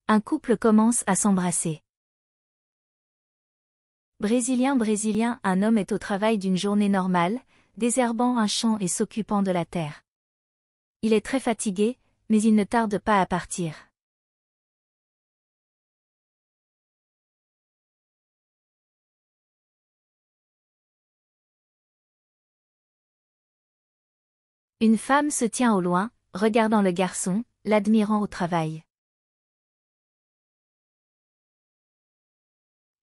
Un couple commence à s'embrasser. Brésilien, un homme est au travail d'une journée normale, désherbant un champ et s'occupant de la terre. Il est très fatigué, mais il ne tarde pas à partir. Une femme se tient au loin, regardant le garçon, l'admirant au travail.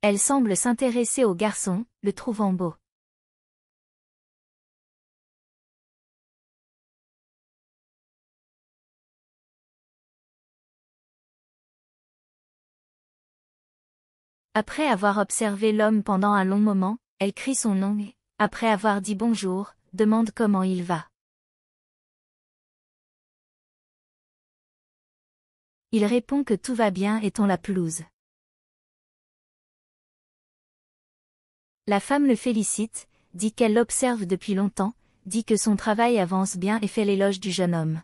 Elle semble s'intéresser au garçon, le trouvant beau. Après avoir observé l'homme pendant un long moment, elle crie son nom et, après avoir dit bonjour, demande comment il va. Il répond que tout va bien et tond la pelouse. La femme le félicite, dit qu'elle l'observe depuis longtemps, dit que son travail avance bien et fait l'éloge du jeune homme.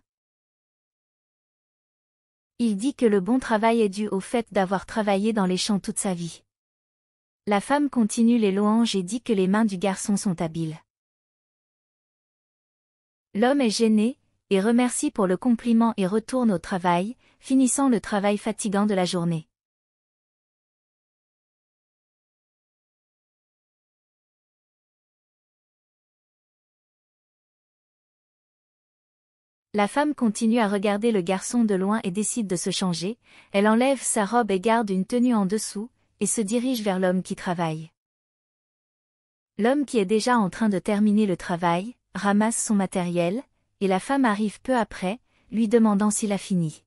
Il dit que le bon travail est dû au fait d'avoir travaillé dans les champs toute sa vie. La femme continue les louanges et dit que les mains du garçon sont habiles. L'homme est gêné, et remercie pour le compliment et retourne au travail, finissant le travail fatigant de la journée. La femme continue à regarder le garçon de loin et décide de se changer, elle enlève sa robe et garde une tenue en dessous, et se dirige vers l'homme qui travaille. L'homme qui est déjà en train de terminer le travail, ramasse son matériel, et la femme arrive peu après, lui demandant s'il a fini.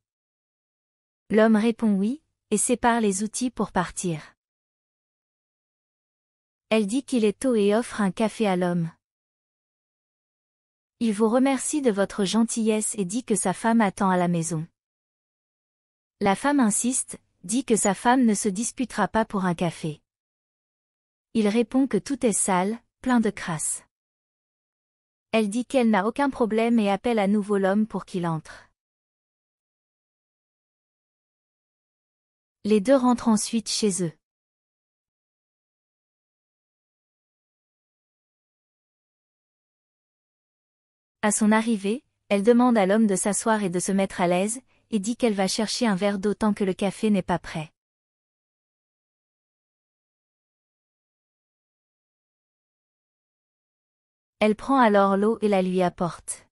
L'homme répond oui, et sépare les outils pour partir. Elle dit qu'il est tôt et offre un café à l'homme. Il vous remercie de votre gentillesse et dit que sa femme attend à la maison. La femme insiste, dit que sa femme ne se disputera pas pour un café. Il répond que tout est sale, plein de crasse. Elle dit qu'elle n'a aucun problème et appelle à nouveau l'homme pour qu'il entre. Les deux rentrent ensuite chez eux. À son arrivée, elle demande à l'homme de s'asseoir et de se mettre à l'aise, et dit qu'elle va chercher un verre d'eau tant que le café n'est pas prêt. Elle prend alors l'eau et la lui apporte.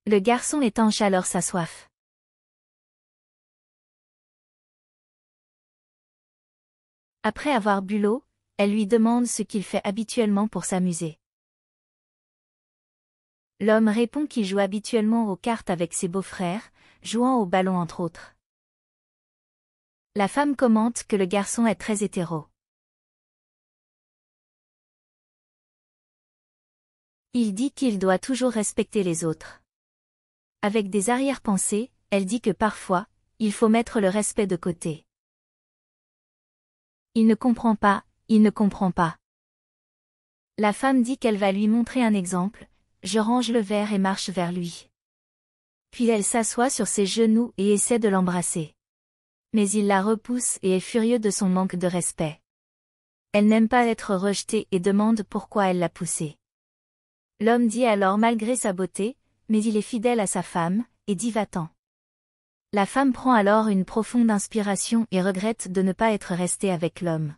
Le garçon étanche alors sa soif. Après avoir bu l'eau, elle lui demande ce qu'il fait habituellement pour s'amuser. L'homme répond qu'il joue habituellement aux cartes avec ses beaux-frères, jouant au ballon entre autres. La femme commente que le garçon est très hétéro. Il dit qu'il doit toujours respecter les autres. Avec des arrière-pensées, elle dit que parfois, il faut mettre le respect de côté. Il ne comprend pas, il ne comprend pas. La femme dit qu'elle va lui montrer un exemple, je range le verre et marche vers lui. Puis elle s'assoit sur ses genoux et essaie de l'embrasser. Mais il la repousse et est furieux de son manque de respect. Elle n'aime pas être rejetée et demande pourquoi elle l'a poussé. L'homme dit alors malgré sa beauté, mais il est fidèle à sa femme, et dit va-t'en. La femme prend alors une profonde inspiration et regrette de ne pas être restée avec l'homme.